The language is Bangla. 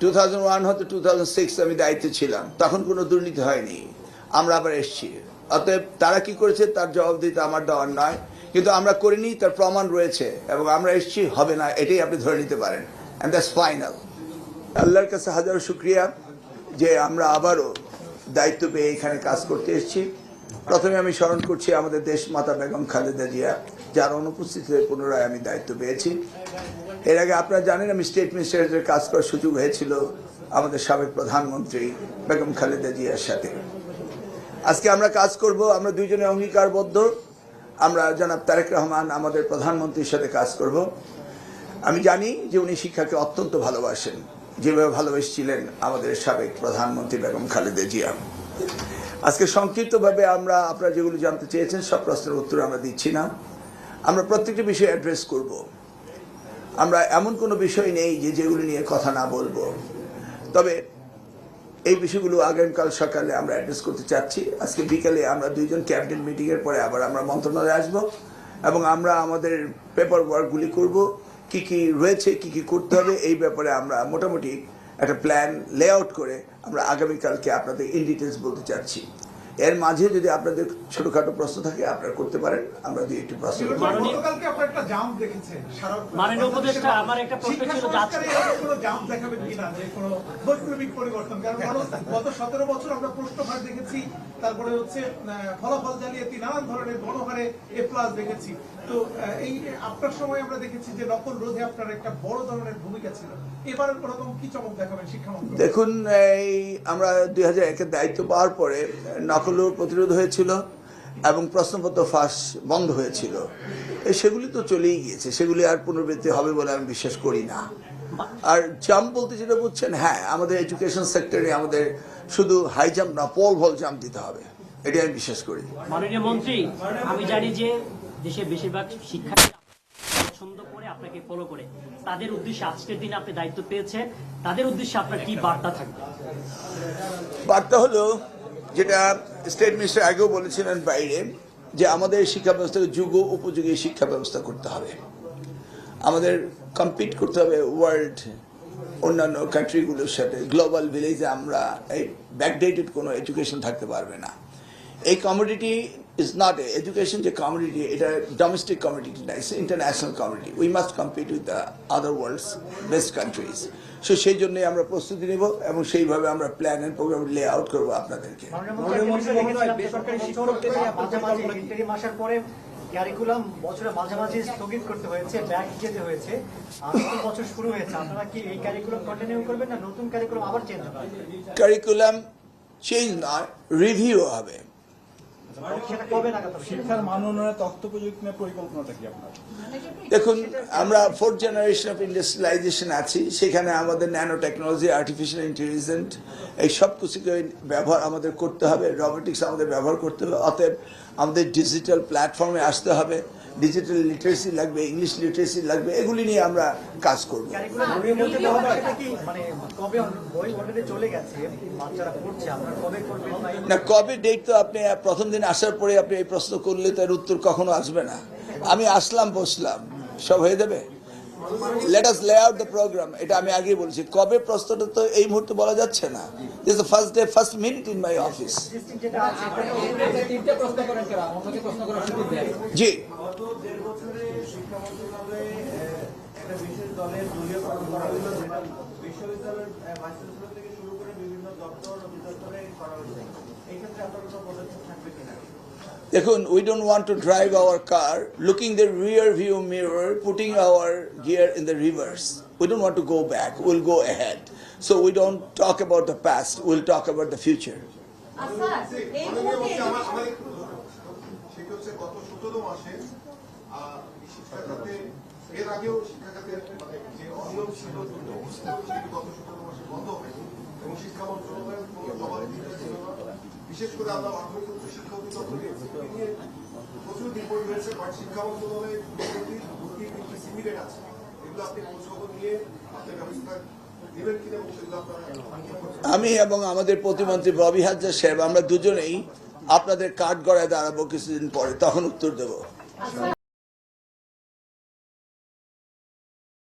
2001 হতে 2006 আমি দায়িত্বে ছিলাম, তখন কোনো দুর্নীতি হয়নি। আমরা আবার এসেছি, অতএব তারা কি করেছে তার জবাব দিতে আমার দেওয়ার নয়, কিন্তু আমরা করিনি তার প্রমাণ রয়েছে, এবং আমরা এসেছি হবে না এটাই আপনি ধরে নিতে পারেন, অ্যান্ড দ্যাটস ফাইনাল। আল্লাহর কাছে হাজারো শুক্রিয়া যে আমরা আবারও দায়িত্ব পেয়ে এখানে কাজ করতে এসেছি। প্রথমে আমি স্মরণ করছি আমাদের দেশ মাতা বেগম খালেদা জিয়া, যার অনুপস্থিতিতে পুনরায় আমি দায়িত্ব পেয়েছি। এর আগে আপনারা জানেন আমি স্টেট মিনিস্টারের কাজ করার সুযোগ হয়েছিল আমাদের সাবেক প্রধানমন্ত্রী বেগম খালেদা জিয়ার সাথে। আজকে আমরা কাজ করব, আমরা দুইজনে অঙ্গীকারবদ্ধ। আমরা জনাব তারেক রহমান আমাদের প্রধানমন্ত্রীর সাথে কাজ করব। আমি জানি যে উনি শিক্ষাকে অত্যন্ত ভালোবাসেন, যেভাবে ভালোবেসেছিলেন আমাদের সাবেক প্রধানমন্ত্রী বেগম খালেদা জিয়া। আজকে সংক্ষিপ্তভাবে আমরা আপনারা যেগুলো জানতে চেয়েছেন সব প্রশ্নের উত্তর আমরা দিচ্ছি না। আমরা প্রত্যেকটি বিষয় অ্যাড্রেস করব। আমরা এমন কোনো বিষয় নেই যে যেগুলো নিয়ে কথা না বলবো, তবে এই বিষয়গুলো আগামীকাল সকালে আমরা অ্যাড্রেস করতে চাচ্ছি। আজকে বিকালে আমরা দুইজন ক্যাবিনেট মিটিংয়ের পরে আবার আমরা মন্ত্রণালয়ে আসব, এবং আমরা আমাদের পেপার ওয়ার্কগুলি করব, কি কি রয়েছে, কি কি করতে হবে, এই ব্যাপারে আমরা মোটামুটি একটা প্ল্যান লেআউট করে আমরা আগামীকালকে আপনাদের ইন ডিটেলস বলতে চাচ্ছি। এর মাঝে যদি আপনাদের ছোটখাটো প্রশ্ন থাকে আপনারা করতে পারেন, আমরা দুই একটি প্রশ্ন গতকালকে আপনারা একটা জাম দেখেছেন, মাননীয় উপদেষ্টা আমার একটা প্রশ্ন ছিল, আজকে কোনো জাম দেখাবেন কিনা, যে কোনো বৈপ্লবিক পরিবর্তন? কারণ গত 17 বছর আমরা প্রশ্নভার দেখেছি, তারপরে হচ্ছে ফলাফল জালিয়াতি, নানান ধরনের গণহারে A+ দেখেছি। তো এই আপনার সময় আমরা দেখেছি যে নকল রোধে আপনার একটা বড় ধরনের ভূমিকা ছিল। এবারের রকম কি চমক দেখাবেন শিক্ষামন্ত্রী? দেখুন, এই আমরা 2001-এর দায়িত্ব পাওয়ার পরে নকল প্রতিরোধ হয়েছিল এবং প্রশ্নপত্র ফাঁস বন্ধ হয়েছিল। সেগুলি তো চলেই গিয়েছে, সেগুলি আর পুনরাবৃত্তি হবে বলে আমি বিশ্বাস করি না। আর জাম্প বলতে যেটা বলছেন, হ্যাঁ, আমাদের এডুকেশন সেক্টরে আমাদের শুধু হাই জাম্প না, পোল ভল জাম্প দিতে হবে, এটাই আমি বিশ্বাস করি। মাননীয় মন্ত্রী, আমি জানি যে দেশের বেশিরভাগ শিক্ষার্থী পছন্দ করে আপনাকে ফলো করে, তাদের উদ্দেশ্যে আজকের দিনে আপনি দায়িত্ব পেয়েছেন, তাদের উদ্দেশ্যে আপনার কি বার্তা থাকবে? বার্তা হলো, যেটা স্টেট মিনিস্টার আগেও বলেছিলেন বাইরে, যে আমাদের শিক্ষা ব্যবস্থাকে যুগ উপযোগী শিক্ষা ব্যবস্থা করতে হবে। আমাদের কম্পিট করতে হবে ওয়ার্ল্ড অন্যান্য কান্ট্রিগুলোর সাথে। গ্লোবাল ভিলেজে আমরা এই ব্যাকডেটেড কোনো এডুকেশন থাকতে পারবে না। এই কমোডিটি ইজ নট এডুকেশন, যে কমোডিটি, এটা ডোমেস্টিক কমোডিটি না, it's international commodity. We must compete with the other world's best countries. So সেই জন্যই আমরা প্রস্তুতি নেব এবং সেইভাবে আমরা plan and program lay out করবো আপনাদেরকে। ক্যারিকুলাম বছরের মাঝামাঝি স্থগিত করতে হয়েছে, ব্যাক যেতে হয়েছে, নতুন বছর শুরু হয়েছে। আপনারা কি এই ক্যারিকুলাম কন্টিনিউ করবেন, না নতুন ক্যারিকুলাম আবার চেঞ্জ হবে? কারিকুলাম চেঞ্জ নয়, রিভিউ হবে। সেটা কবে নাগাদ? শিক্ষার মান উন্নয়নের তথ্য প্রযুক্তি নিয়ে পরিকল্পনাটা কি আপনার? দেখুন, আমরা 4th জেনারেশন অফ ইন্ডাস্ট্রিয়ালাইজেশন আছি, সেখানে আমাদের ন্যানো টেকনোলজি, আর্টিফিশিয়াল ইন্টেলিজেন্স, এই সব কিছুকে ব্যবহার আমাদের করতে হবে, রোবোটিক্স আমাদের ব্যবহার করতে হবে। অতএব আমাদের ডিজিটাল প্ল্যাটফর্মে আসতে হবে, ডিজিটাল লিটারেসি লাগবে, ইংলিশ লিটারেসি লাগবে, এগুলি নিয়ে আমরা কাজ করব। না, কবে ডেট তো আপনি প্রথম দিন আসার পরে আপনি এই প্রশ্ন করলে তার উত্তর কখনো আসবে না। আমি আসলাম, বসলাম, সব হয়ে যাবে। লেট আস লে আউট দ্য প্রোগ্রাম, এটা আমি আগেই বলছি। কবে প্রশ্নটা তো এই মুহূর্তে বলা যাচ্ছে না। This the first day, first minute in my office. জি, দেখুন, we don't want to drive our car looking the rear view mirror, putting our gear in the reverse. We don't want to go back, we'll go ahead. So we don't talk about the past, we'll talk about the future. বিশেষ করে আমরা মাধ্যমিক উচ্চ শিক্ষা অধিদপ্তরে প্রচুর রিপোর্ট হয়েছে, বাট শিক্ষা মন্ত্রণালয়ে সিমিলেট আছে। এগুলো আপনি খোঁজখবর নিয়ে আপনার ব্যবস্থা নেবেন কিনা, এবং সেগুলো আপনারা? আমি এবং আমাদের প্রতিমন্ত্রী ববি হাজরা সাহেব, আমরা দুজনেই আপনাদের কাঠ গড়ায় দাঁড়াবো কিছুদিন পরে, তখন উত্তর দেবো।